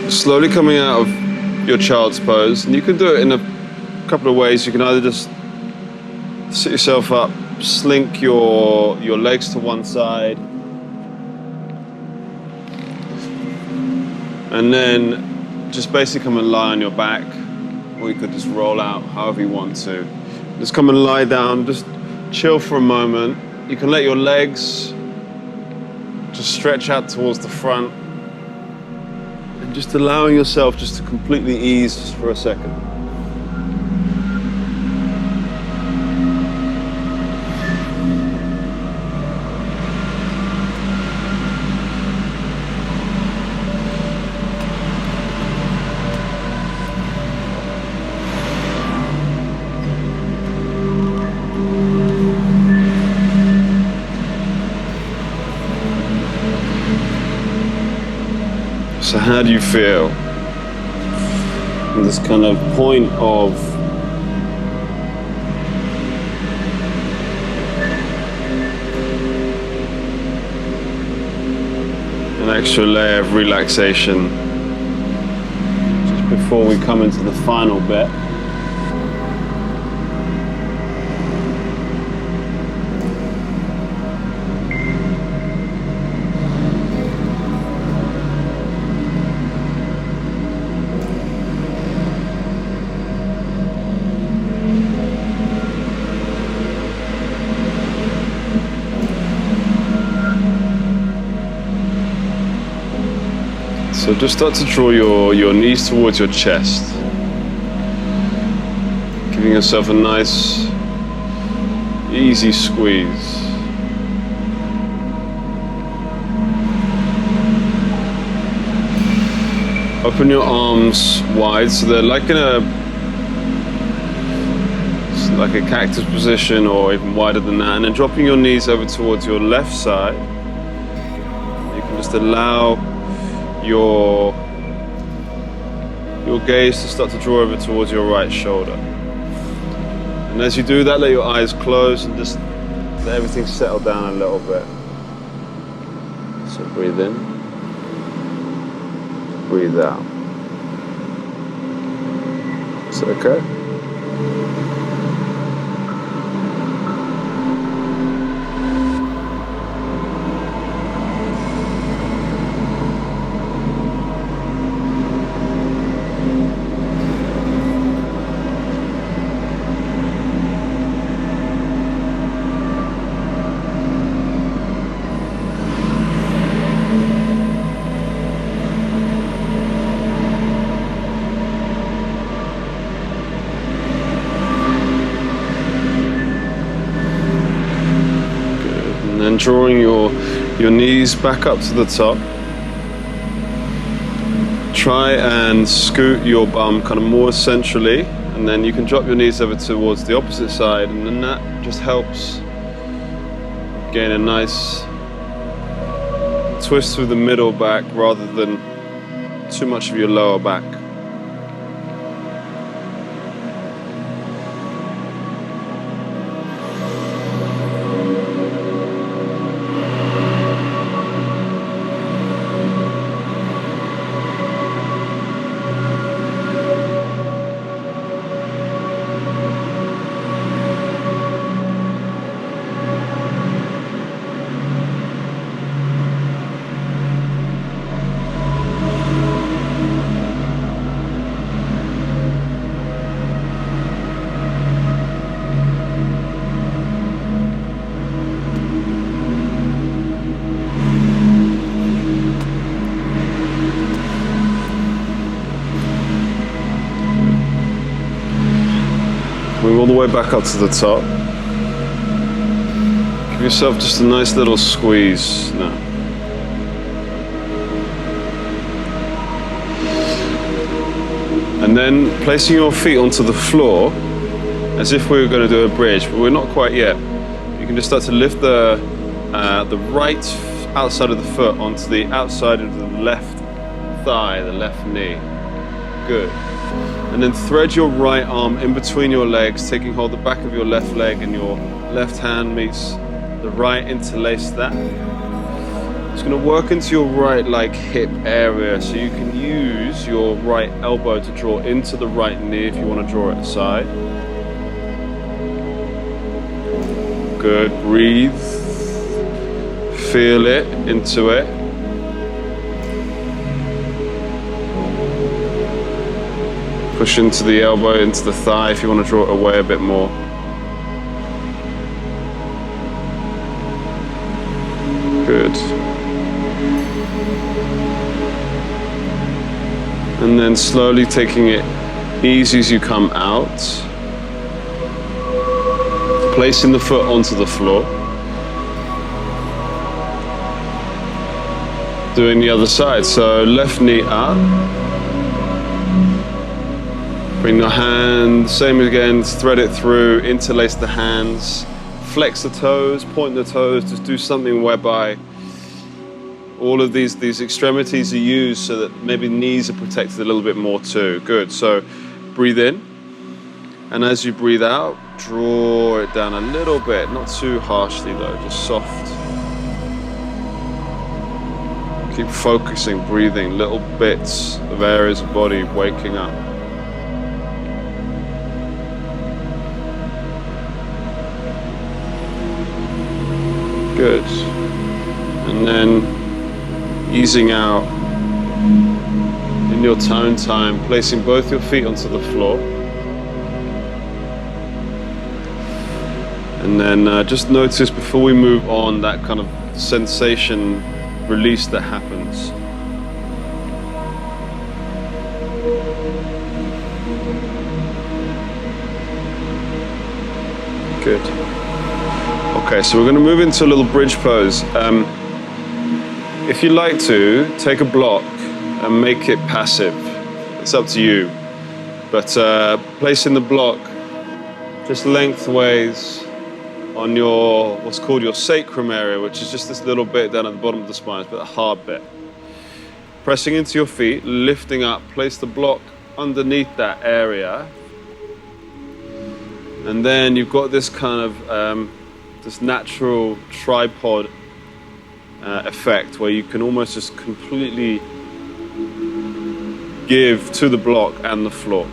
Slowly coming out of your child's pose, and you can do it in a couple of ways. You can either just sit yourself up, slink your legs to one side, and then just basically come and lie on your back, or you could just roll out however you want to. Just come and lie down, just chill for a moment. You can let your legs just stretch out towards the front, and just allowing yourself just to completely ease for a second. So how do you feel in this kind of point of an extra layer of relaxation just before we come into the final bit? So just start to draw your knees towards your chest, giving yourself a nice, easy squeeze. Open your arms wide so they're like in a cactus position or even wider than that, and then dropping your knees over towards your left side. You can just allow your gaze to start to draw over towards your right shoulder. And as you do that, let your eyes close and just let everything settle down a little bit. So breathe in, breathe out. Is that okay? And drawing your knees back up to the top. Try and scoot your bum kind of more centrally, and then you can drop your knees over towards the opposite side, and then that just helps gain a nice twist through the middle back rather than too much of your lower back. Move all the way back up to the top. Give yourself just a nice little squeeze now. And then placing your feet onto the floor as if we were going to do a bridge, but we're not quite yet. You can just start to lift the right outside of the foot onto the outside of the left thigh, the left knee. Good. And then thread your right arm in between your legs, taking hold of the back of your left leg, and your left hand meets the right, interlace that. It's going to work into your right like hip area, so you can use your right elbow to draw into the right knee if you want to draw it aside. Good, breathe. Feel it into it. Push into the elbow, into the thigh if you want to draw it away a bit more. Good. And then slowly taking it easy as you come out. Placing the foot onto the floor. Doing the other side. So left knee up. Bring your hand, same again, thread it through, interlace the hands, flex the toes, point the toes, just do something whereby all of these extremities are used so that maybe knees are protected a little bit more too. Good, so breathe in, and as you breathe out, draw it down a little bit, not too harshly though, just soft. Keep focusing, breathing, little bits of areas of body waking up. Good. And then easing out in your tone time, placing both your feet onto the floor. And then just notice before we move on that kind of sensation release that happens. Good. Okay, so we're going to move into a little bridge pose. If you like to, take a block and make it passive. It's up to you. But placing the block just lengthways on your, what's called your sacrum area, which is just this little bit down at the bottom of the spine, but a hard bit. Pressing into your feet, lifting up, place the block underneath that area. And then you've got this kind of this natural tripod effect where you can almost just completely give to the block and the floor.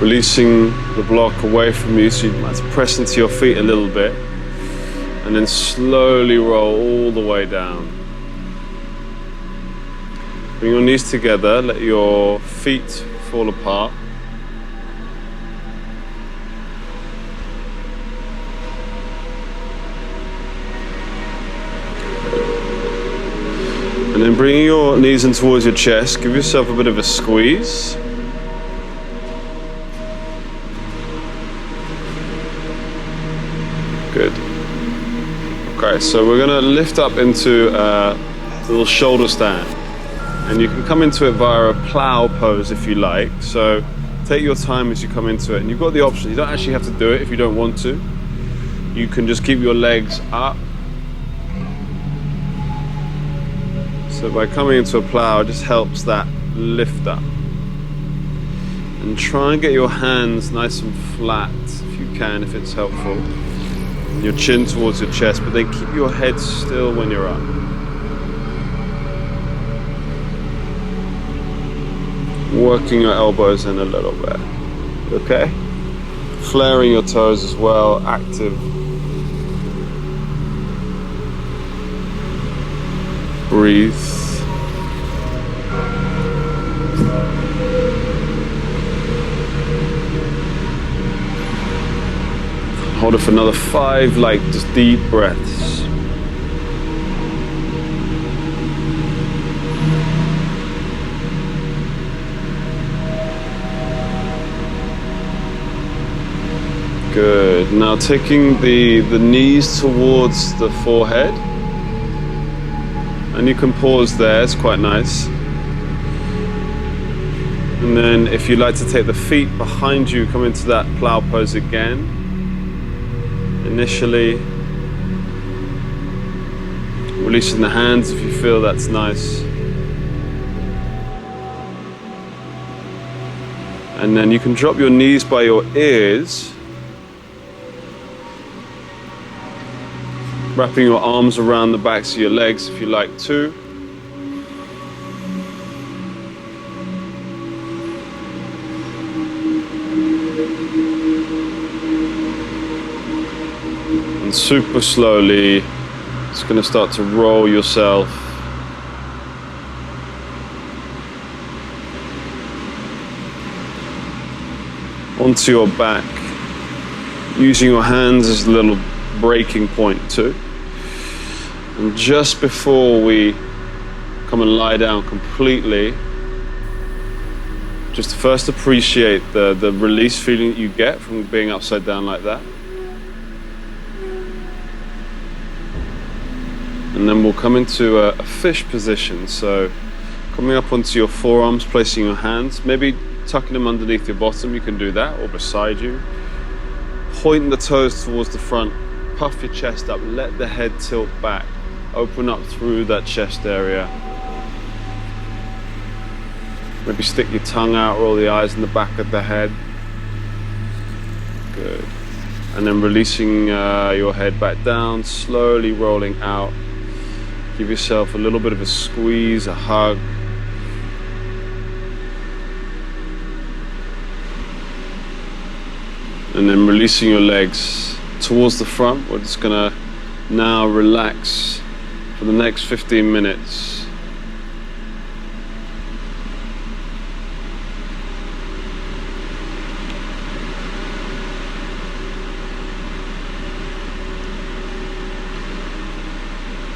Releasing the block away from you, so you might press into your feet a little bit, and then slowly roll all the way down. Bring your knees together, let your feet fall apart. And then bringing your knees in towards your chest, give yourself a bit of a squeeze. Good. Okay, so we're gonna lift up into a little shoulder stand. And you can come into it via a plow pose if you like. So take your time as you come into it. And you've got the option, you don't actually have to do it if you don't want to. You can just keep your legs up. So by coming into a plow, it just helps that lift up. And try and get your hands nice and flat if you can, if it's helpful. Your chin towards your chest, but then keep your head still when you're up. Working your elbows in a little bit. Okay? Flaring your toes as well, active. Breathe. Hold it for another 5, like just deep breaths. Good. Now taking the knees towards the forehead. And you can pause there, it's quite nice. And then if you like to take the feet behind you, come into that plow pose again. Initially. Releasing the hands if you feel that's nice. And then you can drop your knees by your ears. Wrapping your arms around the backs of your legs if you like to. And super slowly, it's going to start to roll yourself onto your back, using your hands as a little breaking point too. And just before we come and lie down completely, just first appreciate the release feeling that you get from being upside down like that. And then we'll come into a fish position. So coming up onto your forearms, placing your hands, maybe tucking them underneath your bottom, you can do that, or beside you. Pointing the toes towards the front, puff your chest up, let the head tilt back, open up through that chest area. Maybe stick your tongue out, roll the eyes in the back of the head. Good. And then releasing your head back down, slowly rolling out. Give yourself a little bit of a squeeze, a hug. And then releasing your legs towards the front. We're just gonna now relax for the next 15 minutes.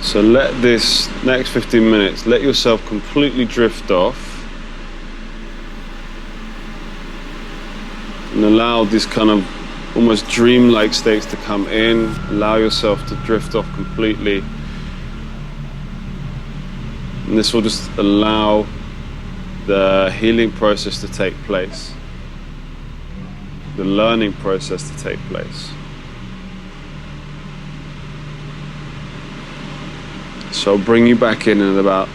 So let this next 15 minutes, let yourself completely drift off. And allow these kind of almost dreamlike states to come in. Allow yourself to drift off completely. And this will just allow the healing process to take place. The learning process to take place. So I'll bring you back in about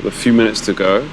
a few minutes to go.